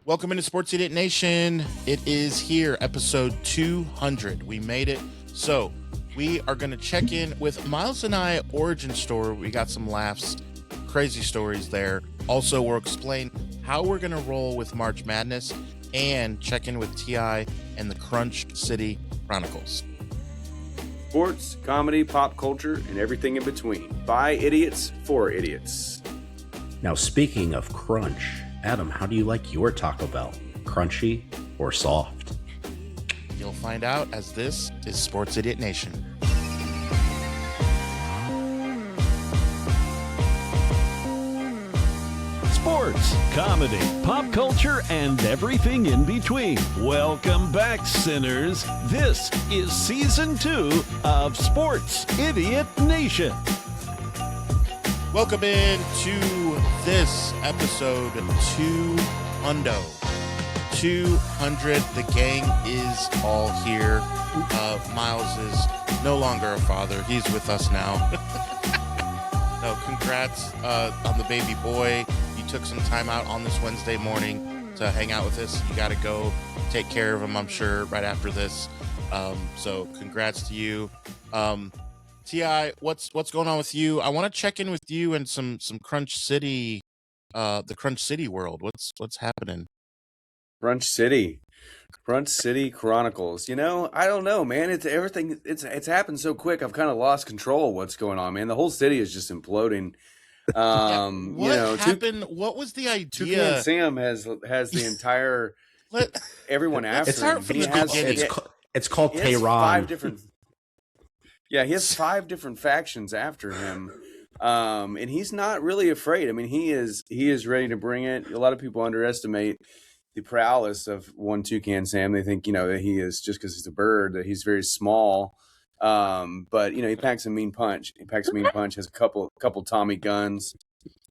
Welcome into Sports Idiot Nation. It is here, episode 200. We made it. So we are going to check in with Miles and I origin story. We got some laughs, crazy stories there. Also, we'll explain how we're going to roll with March Madness and check in with T.I. and the Crunch City Chronicles. Sports, comedy, pop culture, and everything in between. By idiots, for idiots. Now, speaking of crunch, Adam, how do you like your Taco Bell? Crunchy or soft? You'll find out as this is Sports Idiot Nation. Sports, comedy, pop culture, and everything in between. Welcome back, sinners. This is Season 2 of Sports Idiot Nation. Welcome in to this episode 200. The gang is all here. Miles is no longer a father. He's with us now. No, congrats on the baby boy. You took some time out on this Wednesday morning to hang out with us. You got to go take care of him, I'm sure, right after this. So congrats to you. T.I., what's going on with you? I want to check in with you and some Crunch City, the Crunch City world. What's happening? Crunch City Chronicles. You know, I don't know, man. It's everything. It's happened so quick. I've kind of lost control of what's going on, man. The whole city is just imploding. What happened? What was the idea? Toucan Sam has the entire everyone after It's hard him. from He the has- beginning. It's called he has Tehran. He has 5 different factions after him. And he's not really afraid. I mean, he is ready to bring it. A lot of people underestimate the prowess of one Toucan Sam. They think, that he is, just because he's a bird, that he's very small. But he packs a mean punch. Has a couple Tommy guns.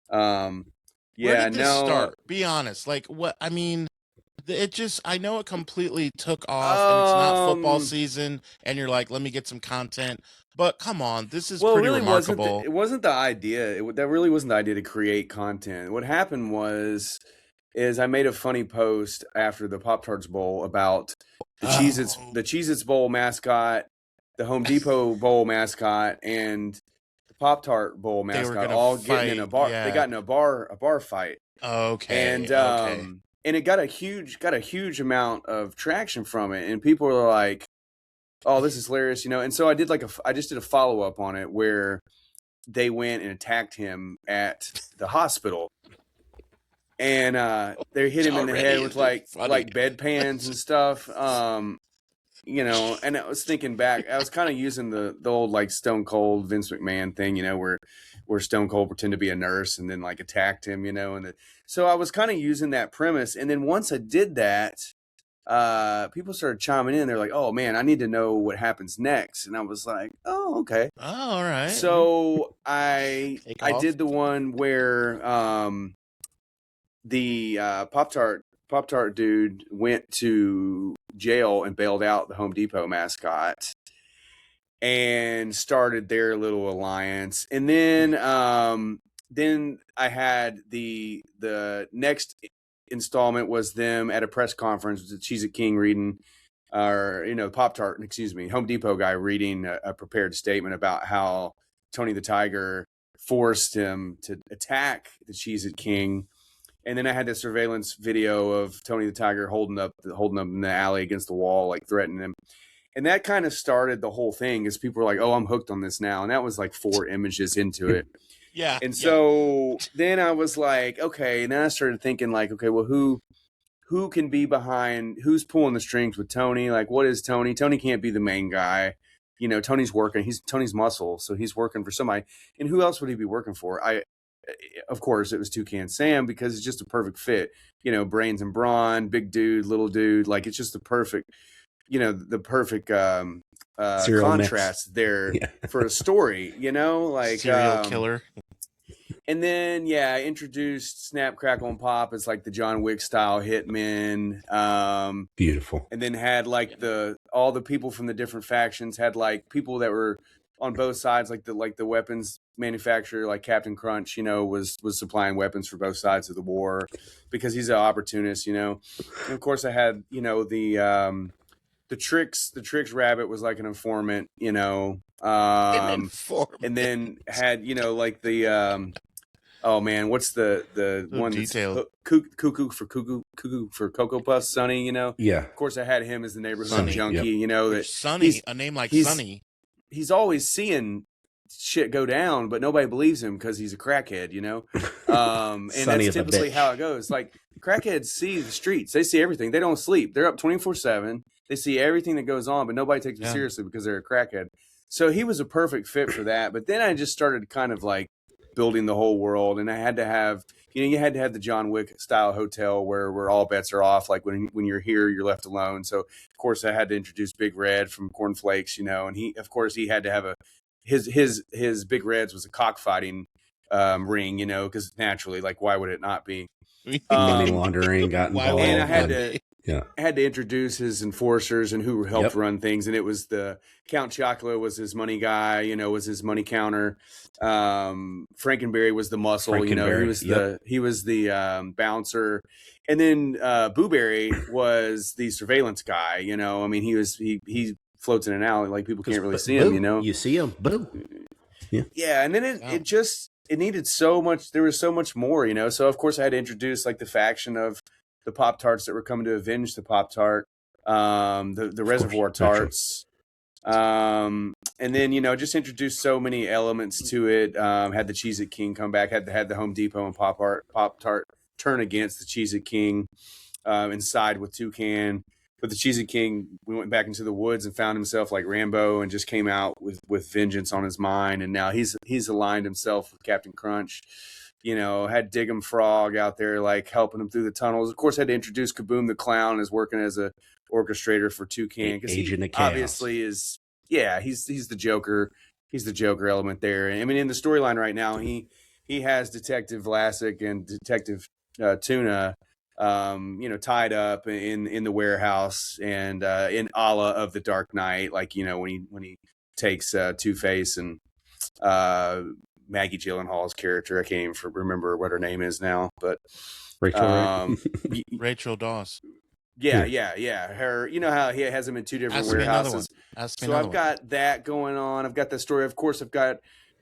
Where did this start? Be honest. Like, what? I mean, I know it completely took off, and it's not football season, and you're like, let me get some content. But come on, this is pretty really remarkable. It wasn't the idea. That really wasn't the idea to create content. What happened is I made a funny post after the Pop-Tarts Bowl about the Cheez-Its Bowl mascot, the Home Depot Bowl mascot, and the Pop-Tart Bowl mascot all getting in a bar. Yeah. They got in a bar fight. Okay. And it got a huge amount of traction from it, and people were like, "Oh, this is hilarious," And so I just did a follow up on it where they went and attacked him at the hospital, and they hit him in the head with like bedpans and stuff. And I was thinking back, I was kind of using the old like Stone Cold Vince McMahon thing, where Stone Cold pretended to be a nurse and then like attacked him, so I was kind of using that premise. And then once I did that, people started chiming in. They're like, "Oh man, I need to know what happens next." And I was like, "Oh, okay." Oh, all right. So I did the one where the Pop-Tart dude went to jail and bailed out the Home Depot mascot and started their little alliance. And then I had the next installment was them at a press conference, the Cheez-It King reading, Home Depot guy reading a prepared statement about how Tony the Tiger forced him to attack the Cheez-It King. And then I had the surveillance video of Tony the Tiger holding up in the alley against the wall, like threatening him. And that kind of started the whole thing, as people were like, "Oh, I'm hooked on this now." And that was like 4 images into it. Yeah. And so then I was like, okay. And then I started thinking like, okay, well, who can be behind, who's pulling the strings with Tony? Like, what is Tony? Tony can't be the main guy. Tony's working. He's Tony's muscle. So he's working for somebody. And who else would he be working for? Of course, it was Toucan Sam, because it's just a perfect fit. Brains and brawn, big dude, little dude. Like, it's just the perfect contrast there for a story, like serial killer. And then I introduced Snap, Crackle, and Pop as like the John Wick style hitmen. Beautiful. And then had like all the people from the different factions, had like people that were on both sides, like the weapons manufacturer like Captain Crunch, was supplying weapons for both sides of the war because he's an opportunist, And of course I had, the tricks rabbit was like an informant, An informant. and then had, like the, oh man, what's the one that's detailed. cuckoo for Cocoa Puffs, Sonny, Yeah. Of course I had him as the neighborhood Sonny, junkie, yep. that Sonny, a name like he's- Sonny. he's always seeing shit go down, but nobody believes him because he's a crackhead, and Sonny that's is a typically bitch. how it goes. Like crackheads see the streets, they see everything, they don't sleep, they're up 24/7, they see everything that goes on, but nobody takes them Yeah. seriously because they're a crackhead. So he was a perfect fit for that. But then I just started kind of like building the whole world, and I had to have, you had to have the John Wick style hotel where all bets are off. Like when you're here, you're left alone. So of course I had to introduce Big Red from Corn Flakes, and he had to have his Big Reds was a cockfighting ring, because naturally, like, why would it not be? Money laundering got Why involved. would And I had it to Yeah. I had to introduce his enforcers and who helped Yep. run things, and it was the Count Chocula was his money guy, was his money counter. Frankenberry was the muscle, Frankenberry, he was the bouncer, and then Booberry was the surveillance guy. I mean, he floats in and out, like people can't really see him. You see him, boom. Yeah, and then it needed so much. There was so much more, So of course I had to introduce like the faction of the Pop-Tarts that were coming to avenge the Pop-Tart, the Reservoir Tarts, and then just introduced so many elements to it. Had the Cheez-It King come back. Had the Home Depot and Pop-Tart turn against the Cheez-It King and side with Toucan. But the Cheez-It King, we went back into the woods and found himself like Rambo and just came out with vengeance on his mind. And now he's aligned himself with Captain Crunch. Had Diggum Frog out there like helping him through the tunnels. Of course, had to introduce Kaboom the Clown as working as a orchestrator for Toucan because he Agent of Chaos. obviously is. Yeah, he's the Joker. He's the Joker element there. I mean, in the storyline right now, he has Detective Vlasic and Detective Tuna, tied up in the warehouse and in Allah of the Dark Knight, like when he takes Two-Face and Maggie Gyllenhaal's character. I can't even remember what her name is now, but Rachel. Rachel Dawes. Yeah. Her, how he has them in two different Ask me another warehouses. one. Ask me So another I've got that going on. I've got the story. Of course, I've got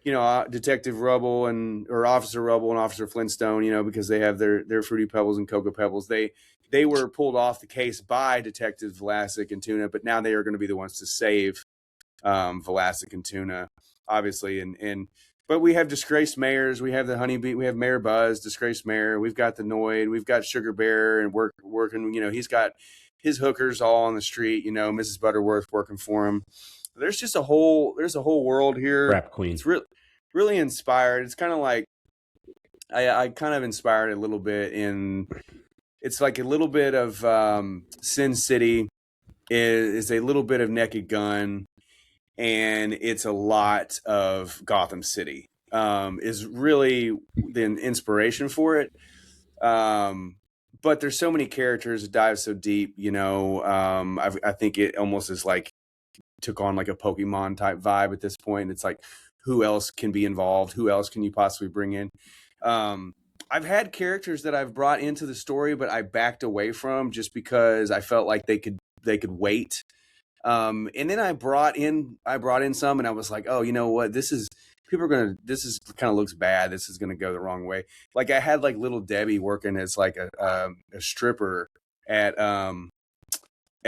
Detective Rubble or Officer Rubble and Officer Flintstone. Because they have their Fruity Pebbles and Cocoa Pebbles. They were pulled off the case by Detective Vlasic and Tuna, but now they are going to be the ones to save Vlasic and Tuna, obviously, But we have disgraced mayors. We have the Honeybee. We have Mayor Buzz, disgraced mayor. We've got the Noid. We've got Sugar Bear and working. He's got his hookers all on the street. Mrs. Butterworth working for him. There's just a whole world here. Rap queen. It's really inspired. It's kind of like I kind of inspired a little bit in. It's like a little bit of Sin City is a little bit of Naked Gun. And it's a lot of Gotham City is really the inspiration for it. But there's so many characters that dive so deep, I think it almost is like took on like a Pokemon type vibe at this point. It's like, who else can be involved? Who else can you possibly bring in? I've had characters that I've brought into the story, but I backed away from just because I felt like they could wait. And then I brought in some, and I was like, oh, you know what? This is kind of looks bad. This is going to go the wrong way. Like I had like Little Debbie working as like a stripper at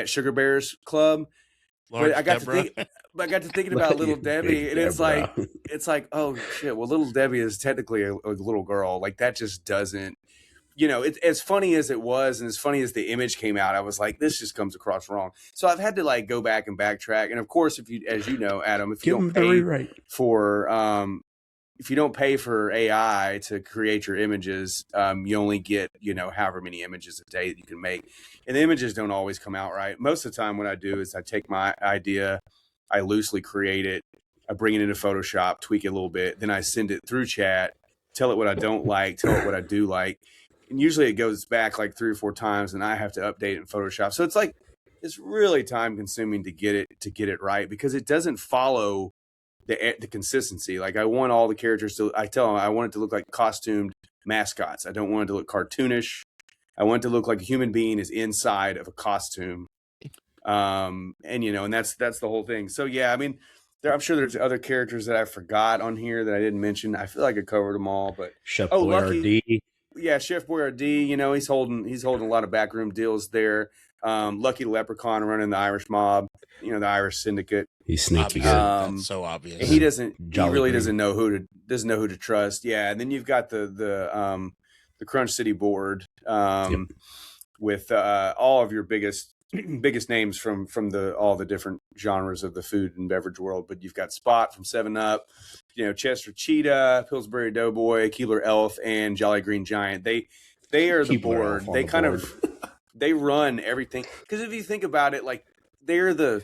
Sugar Bear's club. Large But I got Deborah. to thinking about Little Debbie, and it's Deborah. like, oh shit. Well, Little Debbie is technically a little girl. Like that just doesn't. It's as funny as it was, and as funny as the image came out, I was like, this just comes across wrong. So I've had to like go back and backtrack. And of course, as you know, Adam, if you don't pay for AI to create your images, you only get, however many images a day that you can make. And the images don't always come out right. Most of the time what I do is I take my idea, I loosely create it, I bring it into Photoshop, tweak it a little bit, then I send it through chat, tell it what I don't like, tell it what I do like. And usually it goes back like 3 or 4 times, and I have to update it in Photoshop. So it's really time consuming to get it right, because it doesn't follow the consistency. Like I want all the characters to. I tell them I want it to look like costumed mascots. I don't want it to look cartoonish. I want it to look like a human being is inside of a costume. And and that's the whole thing. So yeah, I mean, I'm sure there's other characters that I forgot on here that I didn't mention. I feel like I covered them all, but Chef Lucky, Boyardee. yeah, Chef Boyardee. He's holding a lot of backroom deals there. Lucky the Leprechaun running the Irish mob, the Irish syndicate. He's sneaky good. That's so obvious. He doesn't. Jolly he really Green. doesn't know who to trust. Yeah, and then you've got the Crunch City board with all of your biggest names from all the different genres of the food and beverage world. But you've got Spot from 7-Up, Chester Cheetah, Pillsbury Doughboy, Keebler Elf, and Jolly Green Giant. They are the Keebler board. Elf on They the kind board. of they run everything. Because if you think about it, like they're the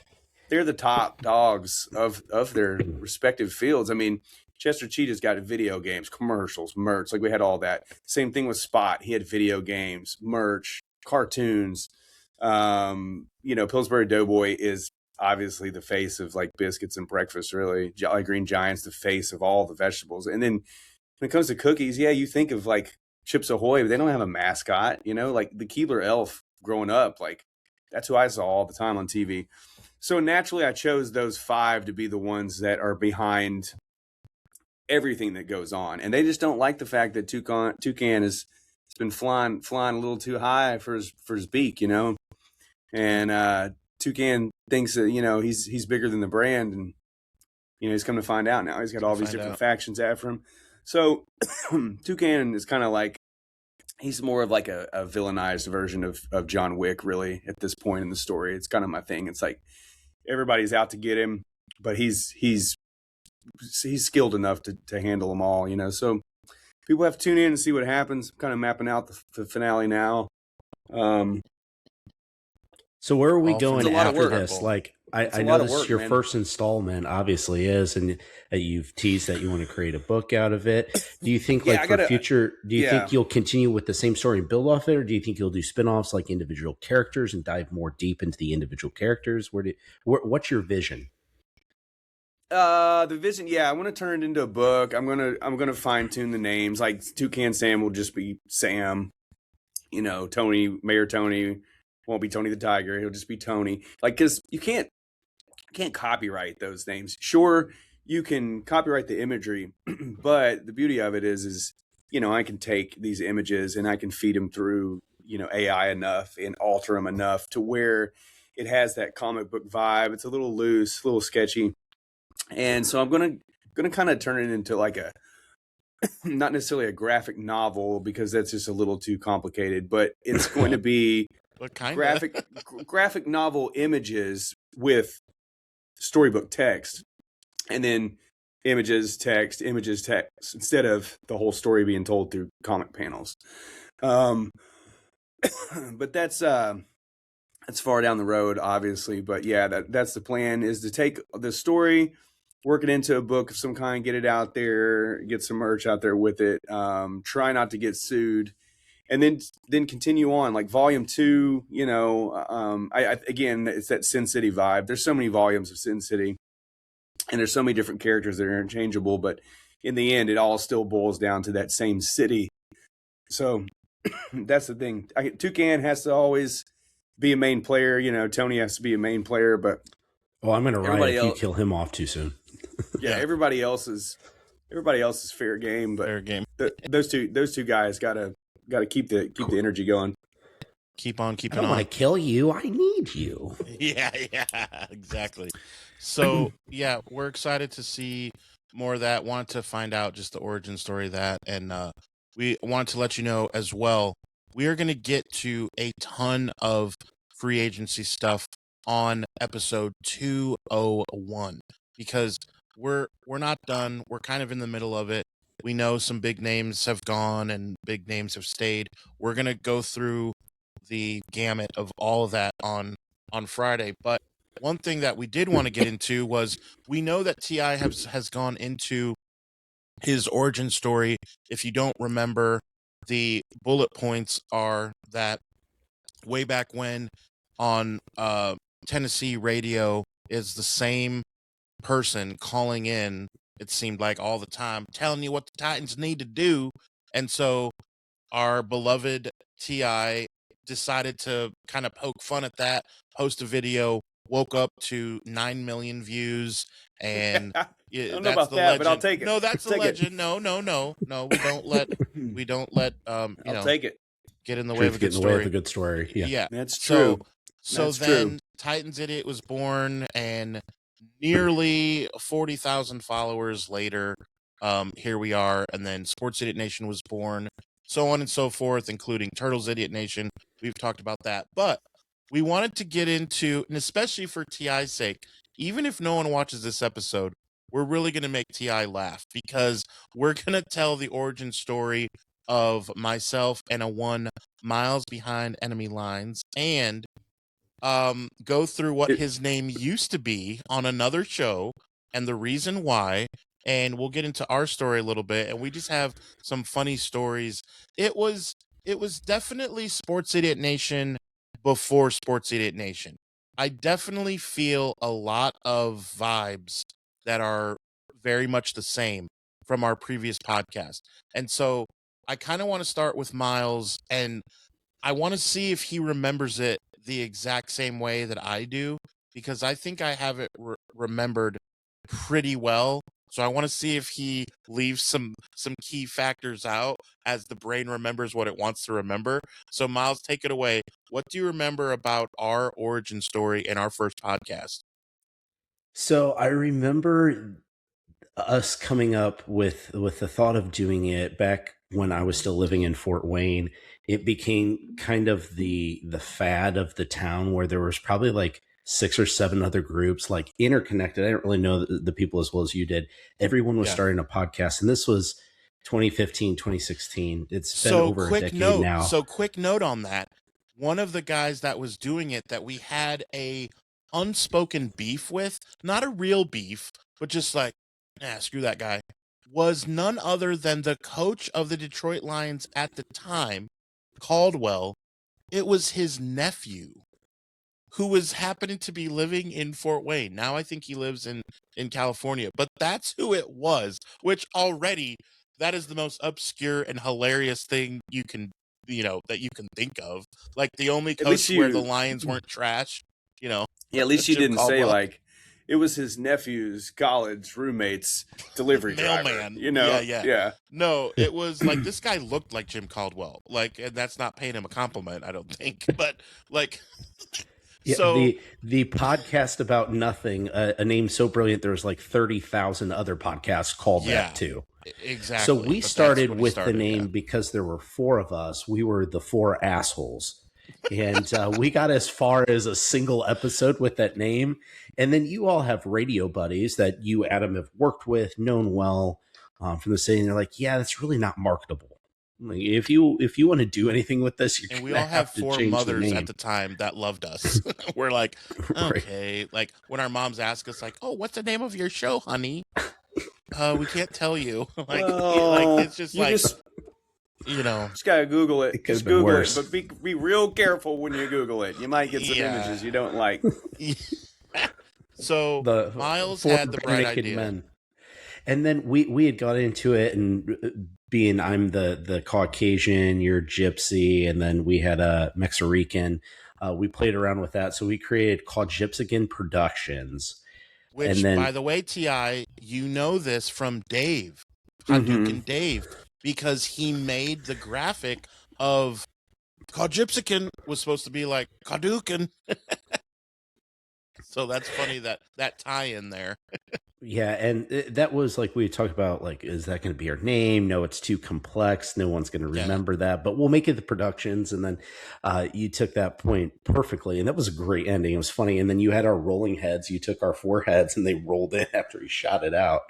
top dogs of their respective fields. I mean, Chester Cheetah's got video games, commercials, merch. Like we had all that. Same thing with Spot. He had video games, merch, cartoons. Pillsbury Doughboy is obviously the face of like biscuits and breakfast, really. Jolly Green Giant's the face of all the vegetables. And then when it comes to cookies, yeah, you think of like Chips Ahoy, but they don't have a mascot, like the Keebler Elf growing up, like that's who I saw all the time on TV. So naturally I chose those 5 to be the ones that are behind everything that goes on. And they just don't like the fact that Toucan has been flying a little too high for his beak, and Toucan thinks that he's bigger than the brand, and he's come to find out now. He's got all these different factions after him. So Toucan is kind of like he's more of like a villainized version of John Wick, really, at this point in the story. It's kind of my thing. It's like everybody's out to get him, but he's skilled enough to handle them all, So people have to tune in and see what happens. I'm kind of mapping out the finale now. So where are we going It's a lot of after work. this? Like, I a know lot of this is work, your man. first installment, obviously is, and you've teased that you want to create a book out of it. Do you think, Yeah, future, do you think you'll continue with the same story and build off it, or do you think you'll do spinoffs like individual characters and dive more deep into the individual characters? What's your vision? The vision, I want to turn it into a book. I'm gonna fine tune the names. Like Toucan Sam will just be Sam. Tony, Mayor Tony won't be Tony the Tiger. He'll just be Tony. Like, because you can't copyright those names. Sure, you can copyright the imagery, but the beauty of it is I can take these images and I can feed them through AI enough and alter them enough to where it has that comic book vibe. It's a little loose, a little sketchy. And so I'm gonna kind of turn it into like a not necessarily a graphic novel, because that's just a little too complicated, but it's going to be What kind graphic novel images with storybook text, and then images, text, instead of the whole story being told through comic panels. But that's far down the road, obviously. But yeah, that's the plan, is to take the story, work it into a book of some kind, get it out there, get some merch out there with it. Try not to get sued, and then continue on. Like volume 2, again, it's that Sin City vibe. There's so many volumes of Sin City, and there's so many different characters that are interchangeable, but in the end, it all still boils down to that same city. So that's the thing. Toucan has to always be a main player. Tony has to be a main player, but I'm going to riot everybody if you else- kill him off too soon. everybody else is fair game. But Fair game. those two guys gotta keep the energy going. Keep on I keeping don't on. want to kill you. I need you. Yeah, exactly. So, yeah, we're excited to see more of that. Want to find out just the origin story of that. And we want to let you know as well, we are going to get to a ton of free agency stuff on episode 201, because we're not done. We're kind of in the middle of it. We know some big names have gone and big names have stayed. We're going to go through the gamut of all of that on Friday. But one thing that we did want to get into was, we know that T.I. has gone into his origin story. If you don't remember, the bullet points are that way back when on Tennessee radio is the same person calling in, it seemed like all the time, telling you what the Titans need to do. And so our beloved Ti decided to kind of poke fun at that, post a video, woke up to 9 million views, and I don't know that's about the that, legend. but I'll take it. No, that's the Take it. legend. No, we don't let I'll take it. get in the way of a good Get in the way of a story. good story. Yeah. That's true. So That's then true. Titans Idiot was born, and nearly 40,000 followers later, here we are. And then Sports Idiot Nation was born, so on and so forth, including Turtles Idiot Nation. We've talked about that. But we wanted to get into, and especially for T.I.'s sake, even if no one watches this episode, we're really going to make T.I. laugh, because we're going to tell the origin story of myself and a one miles behind enemy lines, and go through what his name used to be on another show and the reason why, and we'll get into our story a little bit, and we just have some funny stories. It was definitely Sports Idiot Nation before Sports Idiot Nation. I definitely feel a lot of vibes that are very much the same from our previous podcast. And so I kind of want to start with Miles, and I want to see if he remembers it the exact same way that I do, because I think I have it remembered pretty well. So I want to see if he leaves some key factors out as the brain remembers what it wants to remember. So Miles, take it away. What do you remember about our origin story in our first podcast? So I remember us coming up with the thought of doing it back when I was still living in Fort Wayne. It became kind of the fad of the town, where there was probably like 6 or 7 other groups, like interconnected. I didn't really know the people as well as you did. Everyone was starting a podcast, and this was 2015, 2016. It's been over a decade now. So quick note on that. One of the guys that was doing it, that we had a unspoken beef with, not a real beef, but just like, screw that guy, was none other than the coach of the Detroit Lions at the time, Caldwell. It was his nephew, who was happening to be living in Fort Wayne. Now I think he lives in California, but that's who it was, which already, that is the most obscure and hilarious thing you can, that you can think of. Like the only coach where the Lions weren't trash, Yeah, at least you Jim didn't say Caldwell. like it was his nephew's college roommate's delivery mailman. driver. Yeah. No, it was like, this guy looked like Jim Caldwell. Like, and that's not paying him a compliment, I don't think. But like, yeah, so the podcast about nothing, a name so brilliant there was like 30,000 other podcasts called that too. Exactly. So we started with the name because there were 4 of us. We were the 4 assholes. And we got as far as a single episode with that name. And then you all have radio buddies that you, Adam, have worked with, known well from the city. And they're like, yeah, that's really not marketable. Like, if you want to do anything with this, you're and we gonna all have to 4 change mothers the name. at the time that loved us. We're like, okay. Like when our moms ask us, like, oh, what's the name of your show, honey? We can't tell you. Like it's just like, just gotta Google it. Just Google worse. it, but be real careful when you Google it. You might get some images you don't like. So The Miles 4 had the bright naked idea. men. And then we had got into it, and being I'm the Caucasian, you're Gypsy, and then we had a Mexican. We played around with that, so we created called Gypsican Productions. Which, and then, by the way, Ti, you know this from Dave, Hadouken Dave, because he made the graphic of Gypsican was supposed to be like Hadouken. So that's funny that tie-in there. Yeah, and that was like we talked about, like, is that going to be our name? No, it's too complex. No one's going to remember that, but we'll make it the Productions. And then you took that point perfectly, and that was a great ending. It was funny. And then you had our rolling heads. You took our 4 heads, and they rolled in after he shot it out.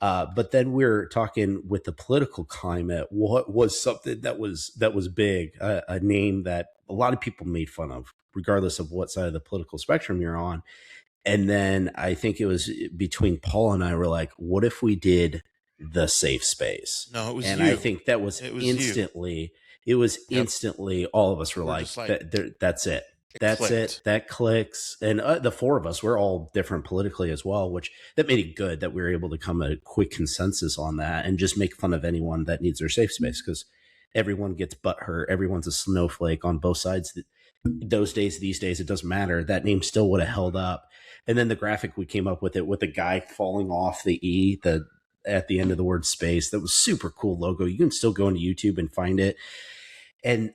But then we're talking with the political climate. What was something that was big? A name that a lot of people made fun of, regardless of what side of the political spectrum you're on. And then I think it was between Paul and I were like, what if we did The Safe Space? No, it was and you. I think that was instantly, it was instantly, all of us were like, that's it. That's clicked. it. That clicks. And the four of us, we're all different politically as well, which that made it good that we were able to come to a quick consensus on that and just make fun of anyone that needs their safe space, because everyone gets butthurt. Everyone's a snowflake on both sides. Those days, these days, it doesn't matter. That name still would have held up. And then the graphic we came up with it with the guy falling off the E, at the end of the word space. That was super cool logo. You can still go into YouTube and find it. And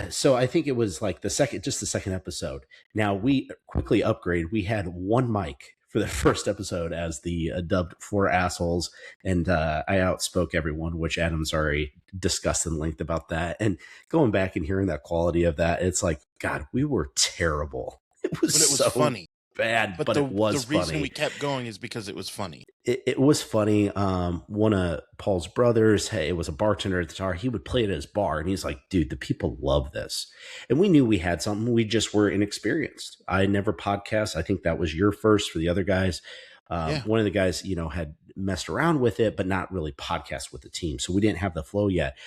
so I think it was like the second episode. Now we quickly upgrade. We had one mic for the first episode as the dubbed four assholes. And I outspoke everyone, which Adam's already discussed in length about that. And going back and hearing that quality of that, it's like, God, we were terrible. It was so funny. Bad, but it was the reason funny. we kept going is because it was funny. It was funny. One of Paul's brothers, it was a bartender at the bar. He would play it at his bar, and he's like, "Dude, the people love this." And we knew we had something. We just were inexperienced. I never podcast. I think that was your first for the other guys. One of the guys, had messed around with it, but not really podcast with the team. So we didn't have the flow yet.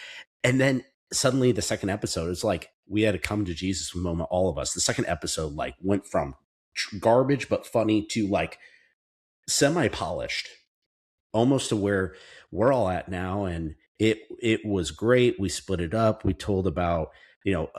And then suddenly the second episode is like, we had a come to Jesus moment, all of us. The second episode went from garbage but funny to semi-polished, almost to where we're all at now. And it was great. We split it up. We told about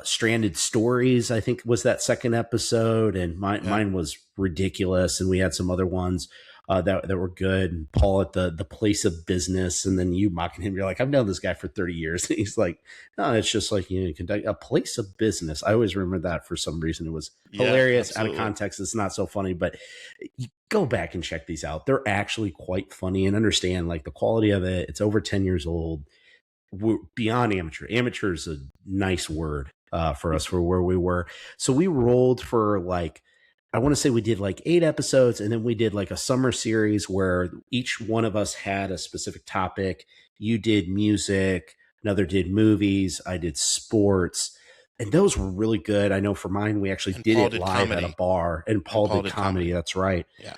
stranded stories, I think was that second episode, and mine was ridiculous, and we had some other ones that were good. And Paul at the place of business, and then you mocking him. You're like, I've known this guy for 30 years. And he's like, no, it's just like, conduct a place of business. I always remember that for some reason. It was hilarious. Absolutely. Out of context, it's not so funny, but you go back and check these out. They're actually quite funny, and understand the quality of it. It's over 10 years old. We're beyond amateur. Amateur is a nice word for us for where we were. So we rolled for I want to say we did 8 episodes, and then we did a summer series where each one of us had a specific topic. You did music, another did movies, I did sports, and those were really good. I know for mine, we actually did it live at a bar, and Paul did comedy. That's right. Yeah.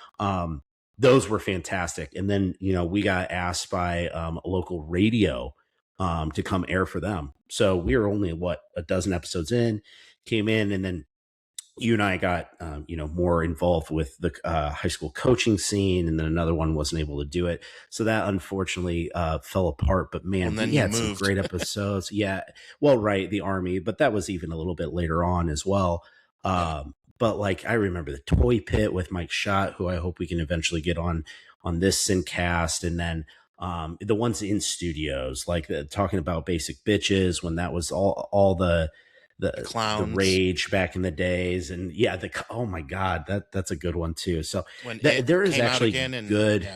Those were fantastic. And then, we got asked by a local radio to come air for them. So we were only a dozen episodes in, came in, and then you and I got, more involved with the high school coaching scene, and then another one wasn't able to do it. So that unfortunately fell apart. But man, we had some great episodes. Yeah. Well, right. The Army, but that was even a little bit later on as well. But I remember the Toy Pit with Mike Schott, who I hope we can eventually get on this Syncast. And then the ones in studios, talking about Basic Bitches, when that was all the clowns, the rage back in the days. And oh my God, that's a good one too. So there is actually good.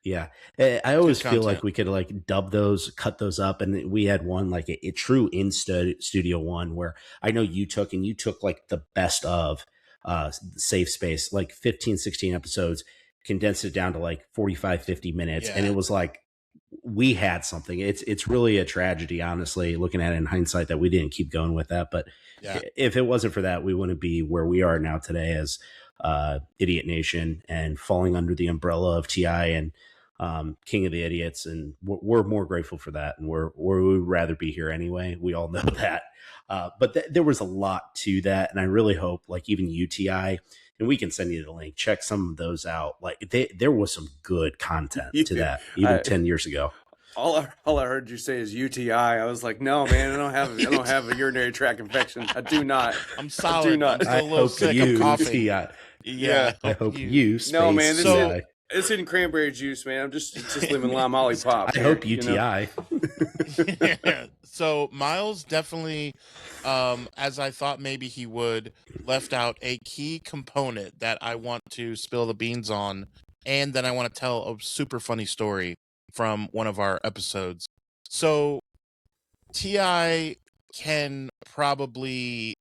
Yeah. I always feel like we could dub those, cut those up. And we had one, a true in studio one where I know you took the best of Safe Space, 15, 16 episodes, condensed it down to 45, 50 minutes. And it was we had something. It's really a tragedy, honestly, looking at it in hindsight, that we didn't keep going with that. But if it wasn't for that, we wouldn't be where we are now today as Idiot Nation, and falling under the umbrella of TI and King of the Idiots. And we're more grateful for that. And we would rather be here anyway. We all know that. But there was a lot to that. And I really hope even UTI, and we can send you the link, check some of those out. There was some good content to that, even 10 years ago. All I heard you say is UTI. I was like, no, man, I don't have a urinary tract infection. I do not. I'm solid. I do not. I'm still a little sick. I'm coughing. Yeah. I hope you. No, man. This isn't cranberry juice, man. I'm just living lime lollipop. I hope UTI. So Miles definitely, as I thought maybe he would, left out a key component that I want to spill the beans on, and then I want to tell a super funny story from one of our episodes. So TI can probably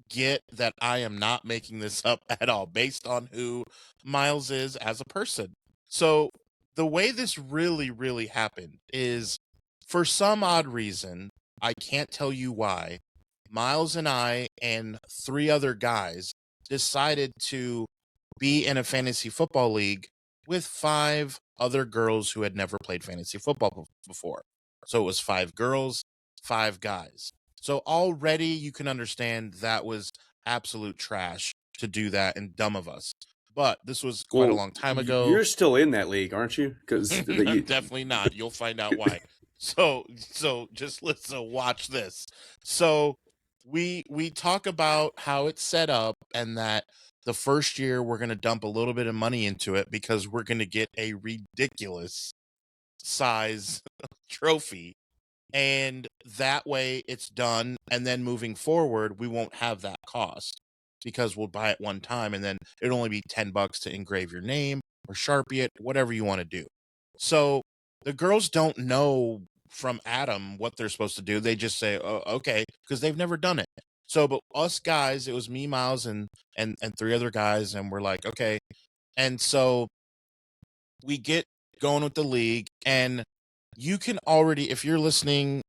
get that I am not making this up at all based on who Miles is as a person. So the way this really, really happened is, for some odd reason, I can't tell you why, Miles and I and 3 other guys decided to be in a fantasy football league with 5 other girls who had never played fantasy football before. So it was 5 girls, 5 guys. So already you can understand that was absolute trash to do that and dumb of us. But this was quite a long time ago. You're still in that league, aren't you? Because I'm definitely not. You'll find out why. So just listen, watch this. So we talk about how it's set up and that the first year we're going to dump a little bit of money into it because we're going to get a ridiculous size trophy. And that way it's done. And then moving forward, we won't have that cost because we'll buy it one time and then it'll only be $10 to engrave your name or Sharpie it, whatever you want to do. So the girls don't know from Adam what they're supposed to do. They just say, oh, okay, because they've never done it. So, but us guys, it was me, Miles, and 3 other guys, and we're like, okay. And so we get going with the league, and you can already, if you're listening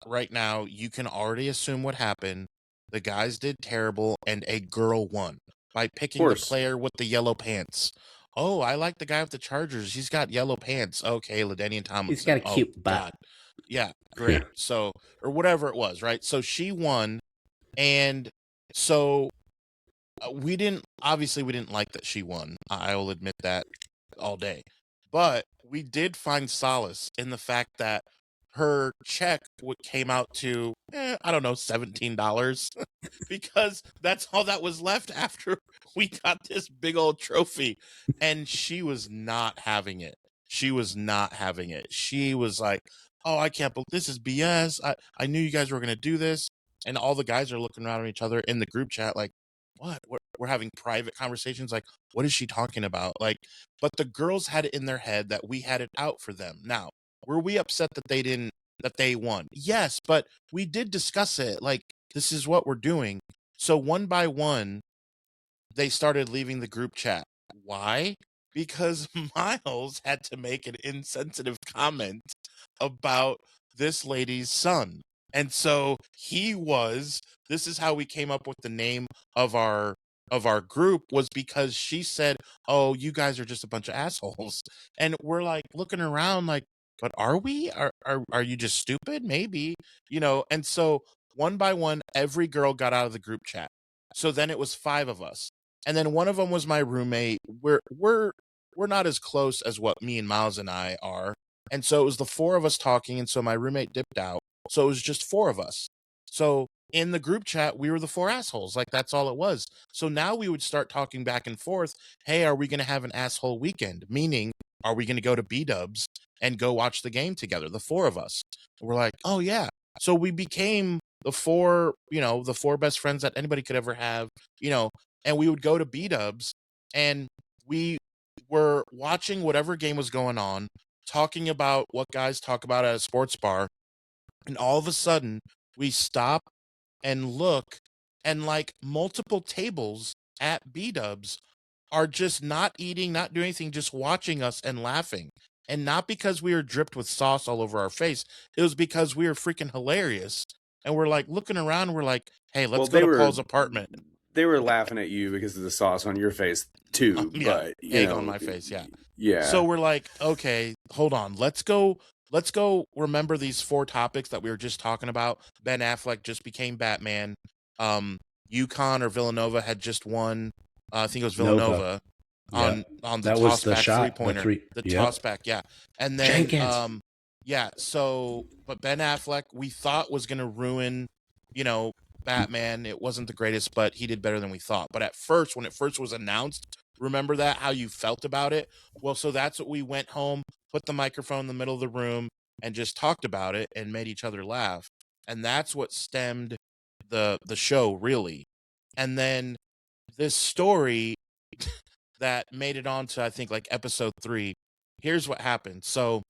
right now, you can already assume what happened. The guys did terrible, and a girl won by picking the player with the yellow pants. Oh, I like the guy with the Chargers. He's got yellow pants. Okay, LaDainian Tomlinson. He's got a cute butt. God. Yeah, great. So, or whatever it was, right? So she won, and so we didn't like that she won. I will admit that all day. But we did find solace in the fact that her check came out to, I don't know, $17 because that's all that was left after we got this big old trophy. And she was not having it. She was like, oh, I can't believe this is BS. I knew you guys were going to do this. And all the guys are looking around at each other in the group chat like, what? We're having private conversations like, what is she talking about? Like, but the girls had it in their head that we had it out for them. Now, were we upset that they won? Yes, but we did discuss it. Like, this is what we're doing. So one by one, they started leaving the group chat. Why? Because Miles had to make an insensitive comment about this lady's son. And so this is how we came up with the name of our group, was because she said, oh, you guys are just a bunch of assholes. And we're like looking around like, but are we? Are you just stupid? Maybe, and so one by one, every girl got out of the group chat. So then it was 5 of us. And then one of them was my roommate. We're not as close as what me and Miles and I are. And so it was the 4 of us talking. And so my roommate dipped out. So it was just 4 of us. So in the group chat, we were the 4 assholes. Like, that's all it was. So now we would start talking back and forth. Hey, are we going to have an asshole weekend? Meaning, are we going to go to B-dubs and go watch the game together? The 4 of us. We're like, oh yeah. So we became the 4 best friends that anybody could ever have, and we would go to B-dubs and we were watching whatever game was going on, talking about what guys talk about at a sports bar. And all of a sudden we stop and look, and like multiple tables at B-dubs are just not eating, not doing anything, just watching us and laughing. And not because we were dripped with sauce all over our face. It was because we were freaking hilarious. And we're like looking around and we're like, hey, let's go to Paul's apartment. They were laughing at you because of the sauce on your face too. Yeah, but egg on my face, yeah. Yeah. So we're like, okay, hold on. Let's go remember these 4 topics that we were just talking about. Ben Affleck just became Batman. UConn or Villanova had just won. I think it was Villanova on the toss back 3-pointer. Toss back, yeah. And then so but Ben Affleck we thought was gonna ruin, Batman. It wasn't the greatest, but he did better than we thought. But at first, when it first was announced, remember that, how you felt about it? Well, so that's what we went home, put the microphone in the middle of the room, and just talked about it and made each other laugh. And that's what stemmed the show, really. And then this story that made it on to, I think, like episode 3. Here's what happened. So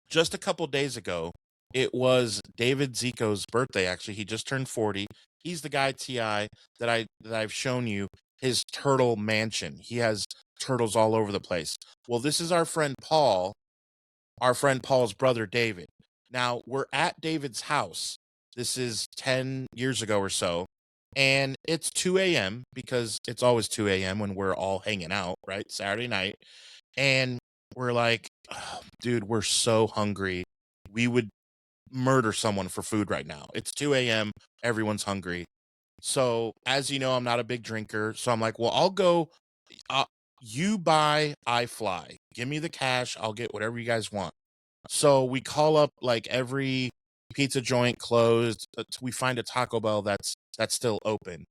just a couple days ago, it was David Zico's birthday, actually. He just turned 40. He's the guy, T.I., that I've shown you, his turtle mansion. He has turtles all over the place. Well, this is our friend Paul, our friend Paul's brother, David. Now, we're at David's house. This is 10 years ago or so. And it's 2 a.m. because it's always 2 a.m. when we're all hanging out, right? Saturday night. And we're like, oh, dude, we're so hungry. We would murder someone for food right now. It's 2 a.m. Everyone's hungry. So as you know, I'm not a big drinker. So I'm like, well, I'll go. Uh, you buy, I fly. Give me the cash. I'll get whatever you guys want. So we call up like every pizza joint closed. We find a Taco Bell that's still open.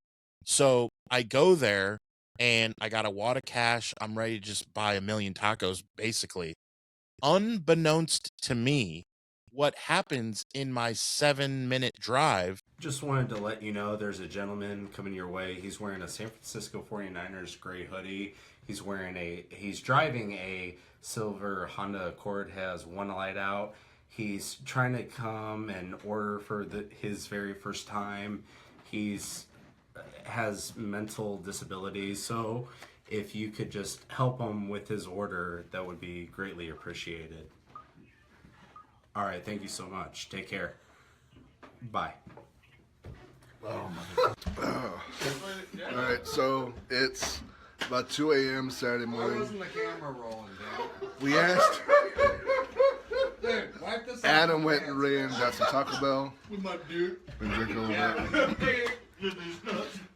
So I go there and I got a wad of cash. I'm ready to just buy a million tacos, basically. Unbeknownst to me, what happens in my 7-minute drive. Just wanted to let you know there's a gentleman coming your way. He's wearing a San Francisco 49ers gray hoodie. He's driving a silver Honda Accord, has one light out. He's trying to come and order for his very first time. Has mental disabilities, so if you could just help him with his order, that would be greatly appreciated. All right, thank you so much. Take care. Bye. All right, so it's about 2 a.m. Saturday morning. Why wasn't the camera rolling, Dan? We asked. Dude, wipe this Adam off. went and ran, got some Taco Bell. With my dude. Been drinking a little bit.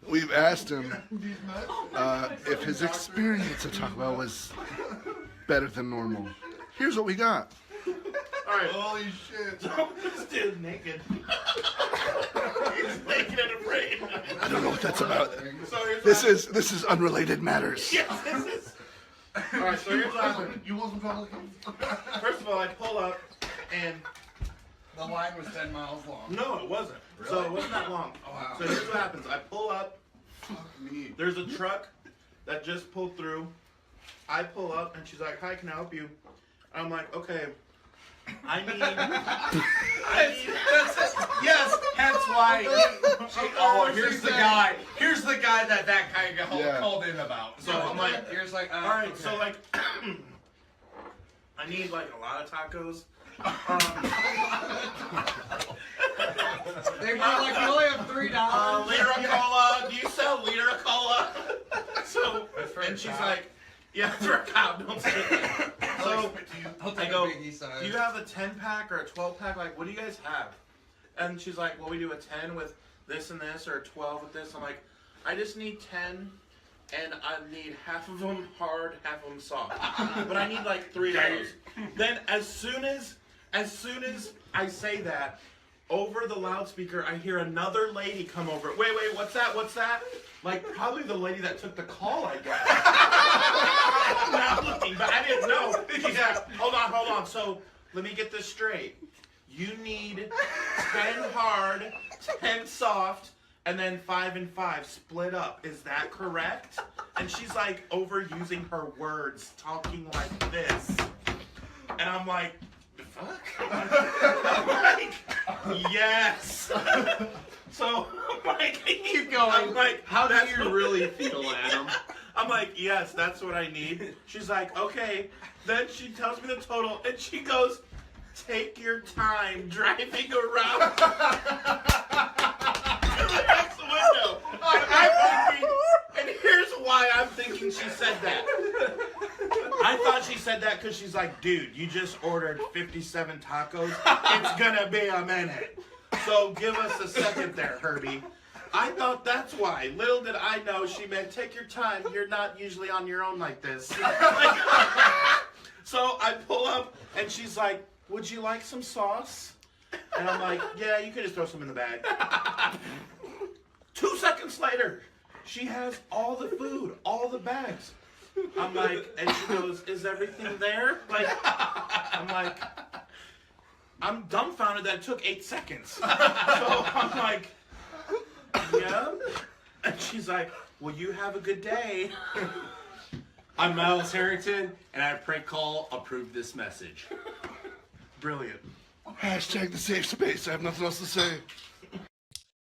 We've asked him if his experience at Taco Bell was better than normal. Here's what we got. Alright. Holy shit. This dude's naked. He's naked and afraid. I don't know what that's about. So here's This is unrelated matters. Yes, this is. Alright, so here's what happened. You want some chocolate? First of all, I pull up and The line was 10 miles long. no, it wasn't. Really? So it wasn't that long. Oh, wow. So here's what happens. I pull up. Fuck me. There's a truck that just pulled through. I pull up and she's like, "Hi, can I help you?" I'm like, "Okay, I need." Yes, hence why. Here's the guy. Here's the guy that guy called in about. So I'm like, Here's like, all right, okay. so like, I need like a lot of tacos. They were like, we only have $3. Liter of cola. Do you sell liter of cola? So, and she's like, yeah, it's for a cow. Don't say that. So I'll I take go, a biggie size. do you have a 10-pack or a 12-pack? Like, what do you guys have? And she's like, well, we do a 10 with this and this, or a 12 with this. I'm like, I just need 10, and I need half of them hard, half of them soft. But I need like 3 of those. Then as soon as I say that, over the loudspeaker, I hear another lady come over. Wait, what's that? What's that? Like, probably the lady that took the call, I guess. Not looking, but I didn't know. She's like, hold on. So, let me get this straight. You need 10 hard, 10 soft, and then 5 and 5 split up. Is that correct? And she's like overusing her words, talking like this. And I'm like, fuck? I'm like, yes. So I'm like, keep going. I'm like, How do you really feel, Adam? I'm like, yes, that's what I need. She's like, okay. Then she tells me the total, and she goes, take your time driving around to the next window. And I'm thinking, and here's why I'm thinking she said that. I thought she said that because she's like, dude, you just ordered 57 tacos. It's gonna be a minute. So give us a second there, Herbie. I thought that's why. Little did I know she meant take your time. You're not usually on your own like this. So I pull up and she's like, would you like some sauce? And I'm like, yeah, you can just throw some in the bag. 2 seconds later, she has all the food, all the bags. I'm like, and she goes, is everything there? Like, I'm like, I'm dumbfounded that it took 8 seconds. So I'm like, yeah. And she's like, well, you have a good day. I'm Miles Harrington, and I prank call approved this message. Brilliant. Hashtag the safe space. I have nothing else to say.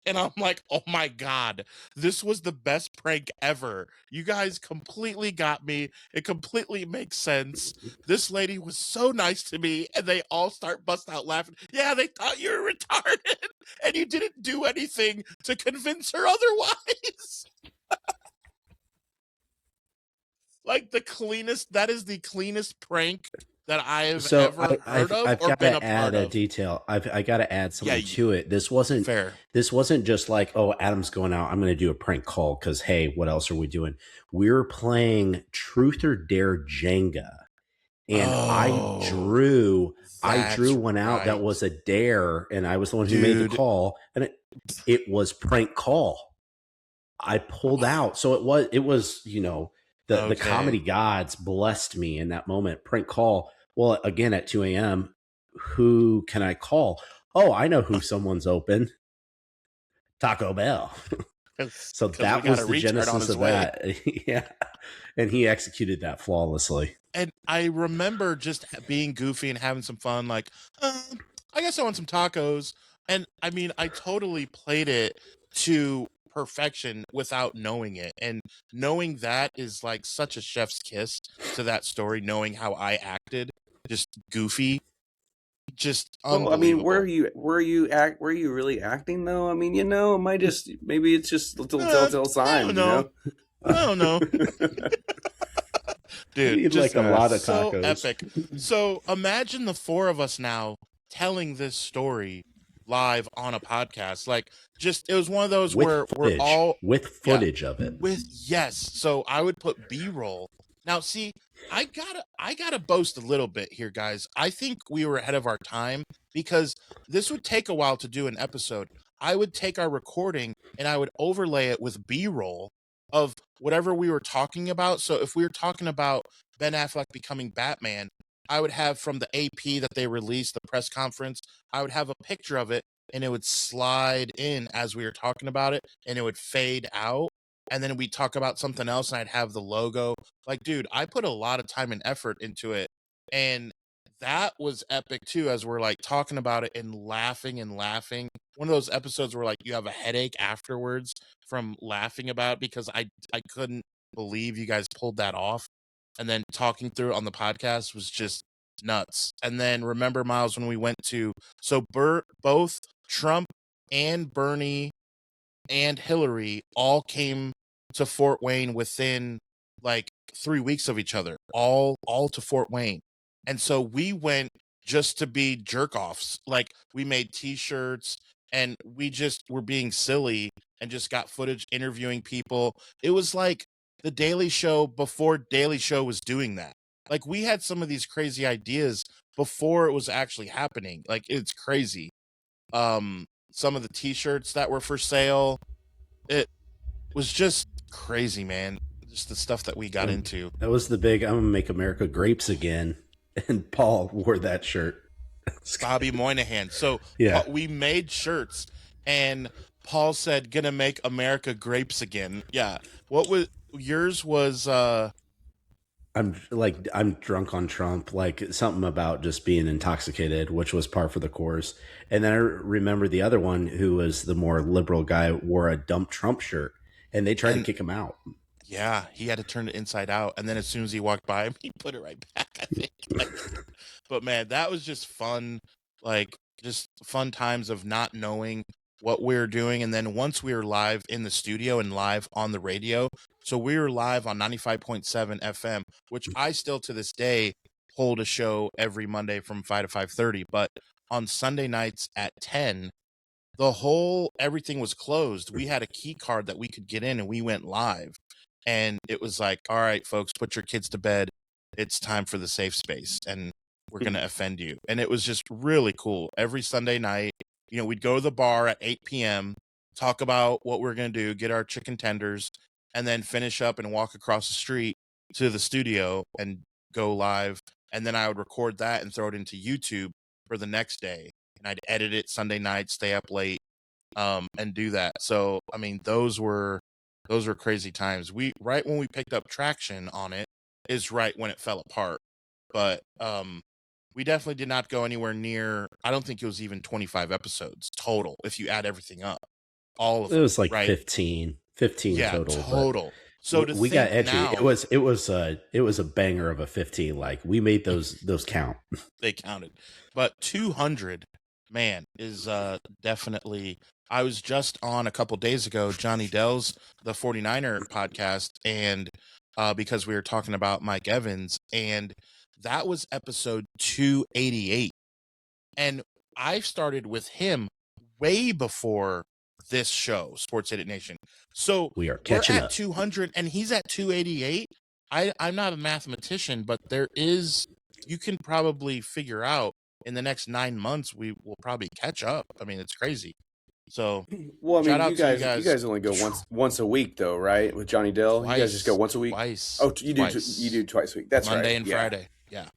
And I'm like, oh my God, this was the best prank ever. You guys completely got me. It completely makes sense. This lady was so nice to me, and they all start bust out laughing. Yeah, they thought you were retarded, and you didn't do anything to convince her otherwise. Like that is the cleanest prank that I have So ever heard of I've or got been a to add part a of. detail. I got to add something Yeah, to it. This wasn't fair. just like, oh, Adam's going out, I'm going to do a prank call because hey, what else are we doing? We're playing Truth or Dare Jenga, and Oh, I drew that's one out that right. was a dare, and I was the one who made the Dude. call, and it was prank call. I pulled out, so it was the Okay. comedy gods blessed me in that moment. Prank call. Well, again at 2 a.m. Who can I call? Oh, I know who someone's open. Taco Bell. So 'Cause we that got was a the retard on genesis his of way. that. Yeah, and he executed that flawlessly. And I remember just being goofy and having some fun, like, I guess I want some tacos. And I mean, I totally played it to perfection without knowing it. And knowing that is like such a chef's kiss to that story, knowing how I acted, just goofy, just Well, I mean, unbelievable. were you really acting though? I mean, it might just maybe it's just little telltale I signs, don't know. I don't know. You Dude, need just like a lot of so tacos. epic. So imagine the four of us now telling this story live on a podcast. Like, just it was one of those where we're all with footage of it. yes. So I would put B-roll. Now, see, I gotta boast a little bit here, guys. I think we were ahead of our time because this would take a while to do an episode. I would take our recording and I would overlay it with B-roll of whatever we were talking about. So if we were talking about Ben Affleck becoming Batman, I would have from the AP that they released, the press conference, I would have a picture of it and it would slide in as we were talking about it and it would fade out. And then we'd talk about something else and I'd have the logo. Like, dude, I put a lot of time and effort into it. And that was epic too, as we're like talking about it and laughing and laughing. One of those episodes where like you have a headache afterwards from laughing about it because I couldn't believe you guys pulled that off. And then talking through it on the podcast was just nuts. And then remember, Miles, when we went to both Trump and Bernie and Hillary all came to Fort Wayne within like 3 weeks of each other, all to Fort Wayne. And so we went just to be jerk offs. Like we made t-shirts and we just were being silly and just got footage interviewing people. It was like the Daily Show before Daily Show was doing that. Like we had some of these crazy ideas before it was actually happening. Like it's crazy. Some of the t-shirts that were for sale, it was just crazy, man. Just the stuff that we got into. That was the big I'm gonna make America grapes again. And Paul wore that shirt. Bobby Moynihan. So Yeah. we made shirts and Paul said, gonna make America grapes again. Yeah. What was yours was I'm drunk on Trump, like something about just being intoxicated, which was par for the course. And then I remember the other one who was the more liberal guy wore a dump Trump shirt and they tried to kick him out. Yeah, he had to turn it inside out. And then as soon as he walked by him, he put it right back, I think. But man, that was just fun. Like just fun times of not knowing what we were doing. And then once we were live in the studio and live on the radio, so we were live on 95.7 FM, which I still to this day hold a show every Monday from 5 to 5:30. But on Sunday nights at 10, everything was closed. We had a key card that we could get in and we went live. And it was like, all right, folks, put your kids to bed. It's time for the safe space. And we're going to offend you. And it was just really cool. Every Sunday night, we'd go to the bar at 8 p.m., talk about what we're going to do, get our chicken tenders, and then finish up and walk across the street to the studio and go live. And then I would record that and throw it into YouTube for the next day. And I'd edit it Sunday night, stay up late, and do that. So, I mean, those were crazy times. Right when we picked up traction on it is right when it fell apart. But we definitely did not go anywhere near. I don't think it was even 25 episodes total if you add everything up. All of it was like right? 15 total. So we got edgy. Now, it was a banger of a 15. Like we made those count. They counted. But 200, man, is definitely. I was just on a couple days ago, Johnny Dell's the 49er podcast, and because we were talking about Mike Evans, and That was episode 288. And I started with him way before this show, Sports Idiot Nation. So We are we're catching at up. 200 and he's at 288. I'm not a mathematician, but you can probably figure out in the next 9 months, we will probably catch up. I mean, it's crazy. So Well, I shout mean, out you to guys only go once a week though, right? With Johnny Dell, you guys just go once a week. Twice. Oh, you Twice. do twice a week. That's Monday right. and Yeah. Friday. Yeah.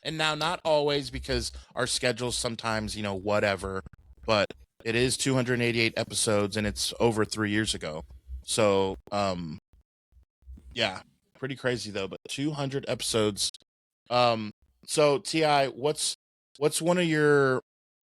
And now not always because our schedules sometimes, whatever, but it is 288 episodes and it's over 3 years ago. So, yeah, pretty crazy though, but 200 episodes. So TI, what's one of your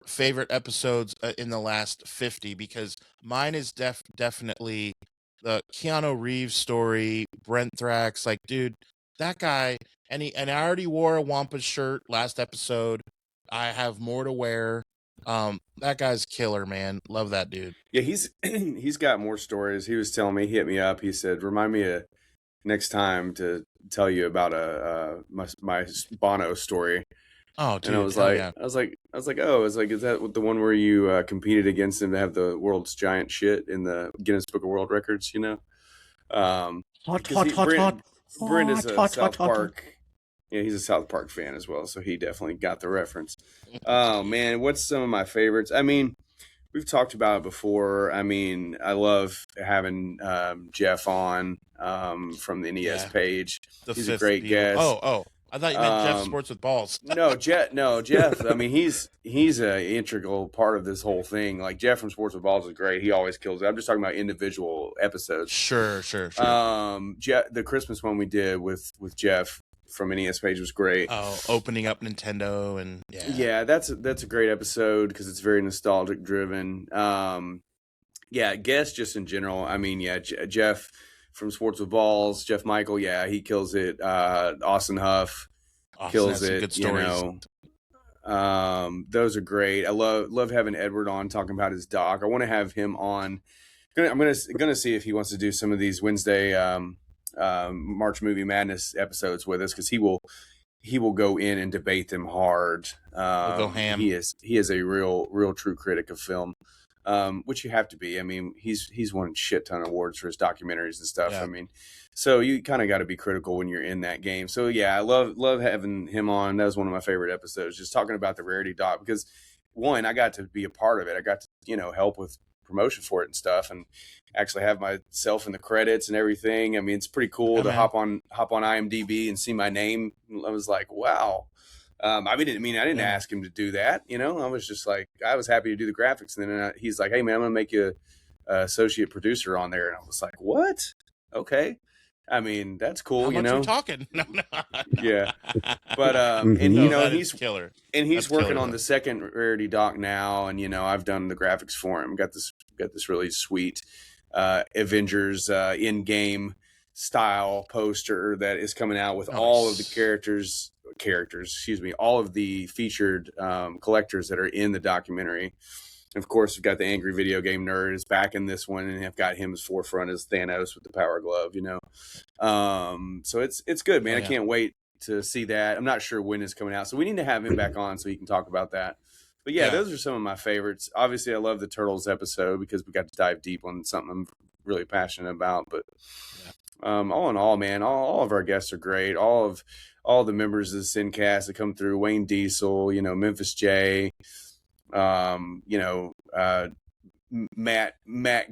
favorite episodes in the last 50? Because mine is definitely the Keanu Reeves story, Brent Thrax. Like, dude, that guy, and I already wore a Wampus shirt last episode. I have more to wear. That guy's killer, man. Love that dude. Yeah, he's got more stories. He was telling me, he hit me up. He said, "Remind me next time to tell you about my Bono story." Oh, dude, And I was hell like, yeah. I was like, is that the one where you competed against him to have the world's giant shit in the Guinness Book of World Records? Hot, because hot, hot, hot. Brent is a Hot, South hot, hot. Park. Yeah, he's a South Park fan as well, so he definitely got the reference. Oh man, what's some of my favorites? I mean, we've talked about it before. I mean, I love having Jeff on from the NES Yeah. page. The He's a fifth great Beatle. guest. Oh, I thought you meant Jeff Um, Sports with Balls. No, Jeff. I mean, he's an integral part of this whole thing. Like Jeff from Sports with Balls is great. He always kills it. I'm just talking about individual episodes. Sure. The Christmas one we did with Jeff from NES page was great. Oh, opening up Nintendo and Yeah, that's a great episode because it's very nostalgic driven. Yeah, guests just in general. I mean, yeah, Jeff from Sports with Balls, Jeff Michael. Yeah, he kills it. Austin Huff kills has some it. good stories. Those are great. I love having Edward on talking about his doc. I want to have him on. I'm gonna see if he wants to do some of these Wednesday March Movie Madness episodes with us because he will go in and debate them hard. We'll go ham. He is a real true critic of film, which you have to be. I mean, he's won a shit ton of awards for his documentaries and stuff. Yeah. I mean, so you kind of got to be critical when you're in that game. So yeah, I love having him on. That was one of my favorite episodes, just talking about the Rarity doc because one, I got to be a part of it. I got to help with promotion for it and stuff, and actually have myself in the credits and everything. I mean, it's pretty cool to hop on IMDb and see my name. I was like, wow. I didn't ask him to do that. I was just like, I was happy to do the graphics. And then he's like, hey man, I'm going to make you a associate producer on there. And I was like, what? Okay. I mean, that's cool. How much we talking? No. Yeah. But, that he's is killer. And he's That's working killer, on though. the second Rarity doc now. And, I've done the graphics for him. Got this really sweet, Avengers, in-game style poster that is coming out with all of the characters, all of the featured collectors that are in the documentary. And of course, we've got the angry video game nerd is back in this one, and I've got him as forefront as Thanos with the power glove. So it's good, man. Oh, yeah. I can't wait to see that. I'm not sure when it's coming out, so we need to have him back on so he can talk about that. But yeah, those are some of my favorites. Obviously, I love the Turtles episode because we got to dive deep on something I'm really passionate about. But all in all, man, all of our guests are great. All the members of the Sincast that come through, Wayne Diesel, Memphis J, Matt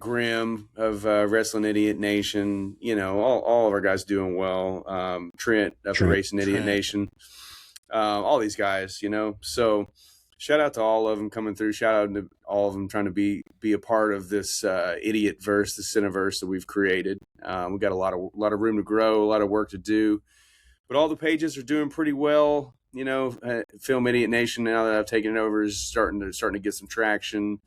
Grimm of Wrestling Idiot Nation, all of our guys doing well. Trent of the Racing Idiot Nation, all these guys, so shout out to all of them coming through. Shout out to all of them trying to be a part of this idiot verse, the Cineverse that we've created. We've got a lot of room to grow, a lot of work to do, but all the pages are doing pretty well. Film Idiot Nation, now that I've taken it over, is starting to get some traction.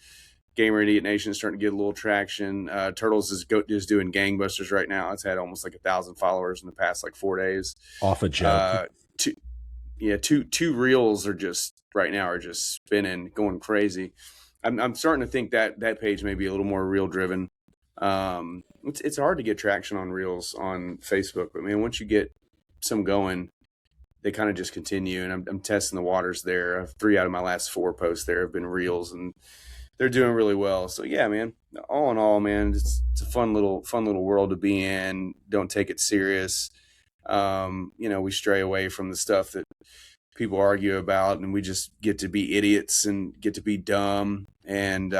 Gamer Idiot Nation is starting to get a little traction. Turtles is doing gangbusters right now. It's had almost like 1,000 followers in the past 4 days. Off a joke. Two reels are just spinning, going crazy. I'm starting to think that page may be a little more reel driven. It's hard to get traction on reels on Facebook, but man, once you get some going, they kind of just continue, and I'm testing the waters there. 3 out of my last 4 posts there have been reels, and they're doing really well. So yeah, man, all in all, man, it's a fun little world to be in. Don't take it serious. We stray away from the stuff that people argue about, and we just get to be idiots and get to be dumb, and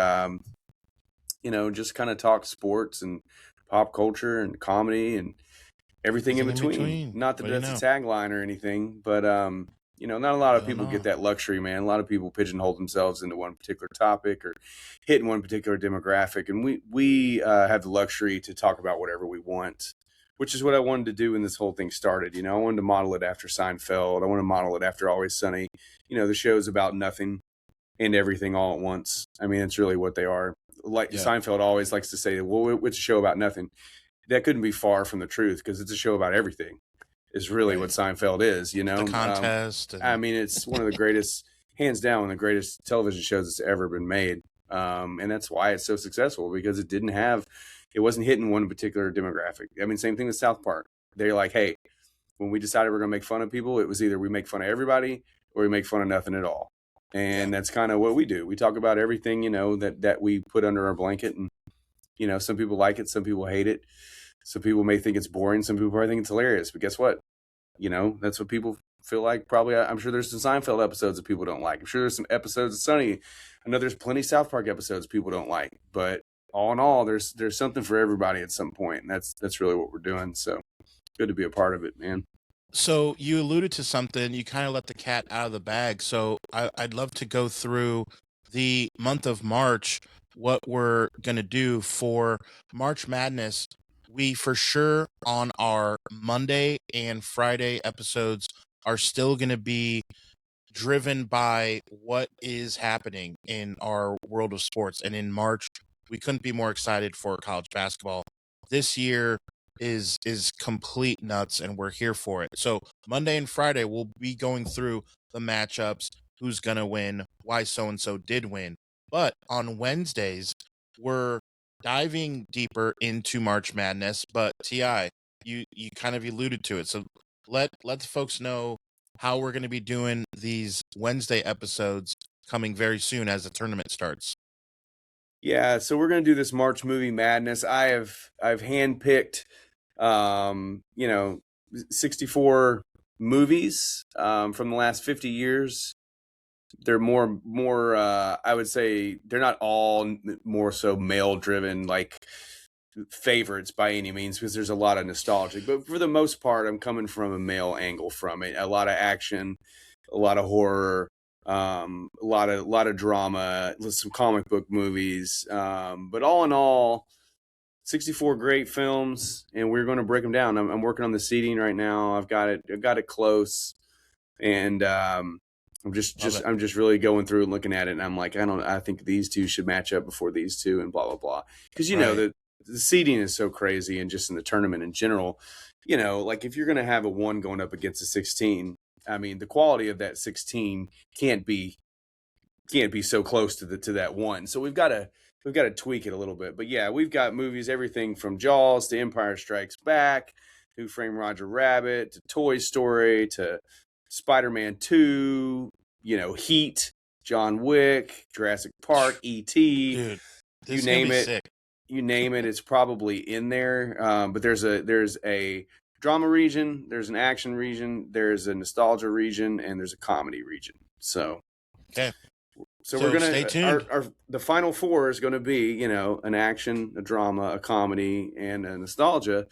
just kind of talk sports and pop culture and comedy and everything in between. Not that that's a tagline or anything, but not a lot of people get that luxury, man. A lot of people pigeonhole themselves into one particular topic or hitting one particular demographic, and we have the luxury to talk about whatever we want, which is what I wanted to do when this whole thing started. I wanted to model it after Seinfeld. I want to model it after Always Sunny. The show's about nothing and everything all at once. I mean, it's really what they are. Seinfeld always likes to say, well, it's a show about nothing. That couldn't be far from the truth, because it's a show about everything is really what Seinfeld is, The contest. I mean, it's one of the greatest, hands down, one of the greatest television shows that's ever been made. And that's why it's so successful, because it wasn't hitting one particular demographic. I mean, same thing with South Park. They're like, hey, when we decided we're going to make fun of people, it was either we make fun of everybody or we make fun of nothing at all. And that's kind of what we do. We talk about everything, that we put under our blanket. And, some people like it. Some people hate it. Some people may think it's boring. Some people probably think it's hilarious. But guess what? That's what people feel like. Probably, I'm sure there's some Seinfeld episodes that people don't like. I'm sure there's some episodes of Sunny. I know there's plenty of South Park episodes people don't like. But all in all, there's something for everybody at some point. And that's really what we're doing. So good to be a part of it, man. So you alluded to something. You kind of let the cat out of the bag. So I'd love to go through the month of March, what we're going to do for March Madness. We for sure on our Monday and Friday episodes are still going to be driven by what is happening in our world of sports. And in March, we couldn't be more excited for college basketball. This year is complete nuts, and we're here for it. So Monday and Friday, we'll be going through the matchups, who's going to win, why so-and-so did win. But on Wednesdays, we're diving deeper into March Madness. But T.I., you kind of alluded to it. So let the folks know how we're going to be doing these Wednesday episodes coming very soon as the tournament starts. Yeah, so we're going to do this March Movie Madness. I've handpicked 64 movies from the last 50 years. They're more I would say they're not all more so male driven like favorites by any means, because there's a lot of nostalgic, but for the most part I'm coming from a male angle from it. A lot of action, a lot of horror, a lot of drama, some comic book movies, but all in all 64 great films, and we're going to break them down. I'm working on the seating right now. I've got it close, and I'm just really going through and looking at it, and I'm like, I think these two should match up before these two, and blah blah blah. Because know the seeding is so crazy, and just in the tournament in general, like if you're going to have a 1 going up against a 16, I mean, the quality of that 16 can't be so close to that 1. So we've got to tweak it a little bit. But yeah, we've got movies, everything from Jaws to Empire Strikes Back, Who Framed Roger Rabbit, to Toy Story, to Spider-Man 2, Heat, John Wick, Jurassic Park, E.T. Dude, you name it. Sick. You name it, it's probably in there. But there's a drama region, there's an action region, there's a nostalgia region, and there's a comedy region. So okay. So we're gonna stay tuned. The final 4 is going to be an action, a drama, a comedy, and a nostalgia,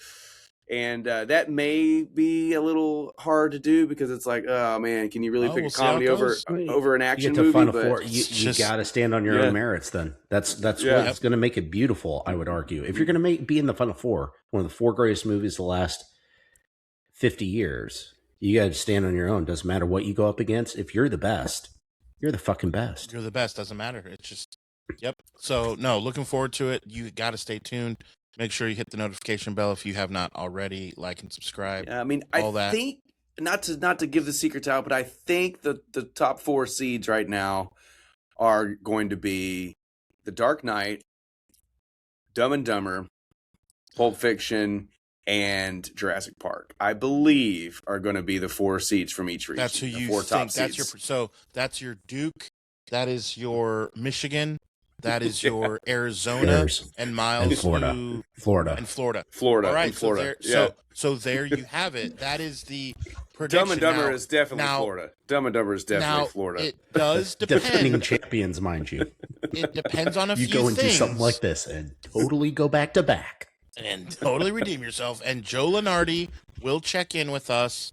and that may be a little hard to do because it's like, oh man, can you really pick a comedy over an action movie? Final 4, you got to stand on your own merits. Then that's what's going to make it beautiful. I would argue if you're going to be in the final 4, one of the 4 greatest movies of the last 50 years, you got to stand on your own. Doesn't matter what you go up against. If you're the best, you're the fucking best. You're the best. Doesn't matter. It's just, yep. So, no, looking forward to it. You got to stay tuned. Make sure you hit the notification bell if you have not already. Like and subscribe. Yeah, I mean, I think, not to give the secrets out, but I think the top 4 seeds right now are going to be The Dark Knight, Dumb and Dumber, Pulp Fiction, and Jurassic Park, I believe, are going to be the 4 seats from each region. That's who the you 4 top think. seats. That's your Duke. That is your Michigan. That is your Arizona and Miles and Florida. who- Florida. and Florida. Florida. All right, and Florida. so there you have it. That is the prediction. Dumb and Dumber now, is definitely now, Florida. Dumb and Dumber is definitely now, Florida. It does depend. Defending champions, mind you. It depends on a You few go and things. do something like this and totally go back to back. And totally redeem yourself. And Joe Lenardi will check in with us.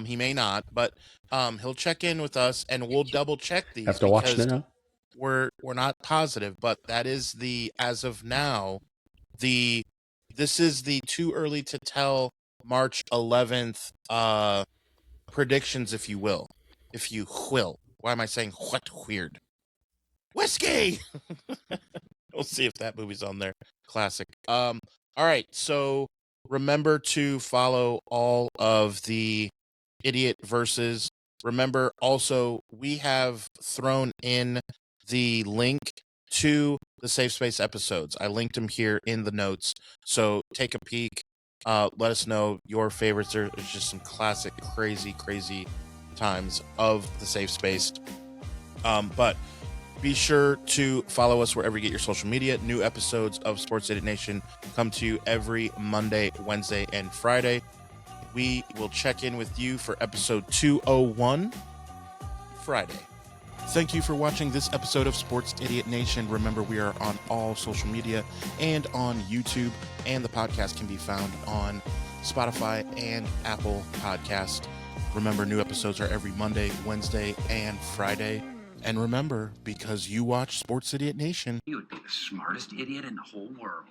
He may not, but he'll check in with us, and we'll double check these. Have to watch now. We're not positive, but that is as of now, this is the too early to tell March 11th predictions, if you will. If you will. Why am I saying what weird? Whiskey! We'll see if that movie's on there. Classic. All right, so remember to follow all of the Idiot Verses. Remember also, we have thrown in the link to the Safe Space episodes. I linked them here in the notes. So take a peek. Let us know your favorites. There's just some classic, crazy times of the Safe Space. But be sure to follow us wherever you get your social media. New episodes of Sports Idiot Nation come to you every Monday, Wednesday, and Friday. We will check in with you for episode 201 Friday. Thank you for watching this episode of Sports Idiot Nation. Remember, we are on all social media and on YouTube, and the podcast can be found on Spotify and Apple Podcast. Remember, new episodes are every Monday, Wednesday, and Friday. And remember, because you watch Sports Idiot Nation, you would be the smartest idiot in the whole world.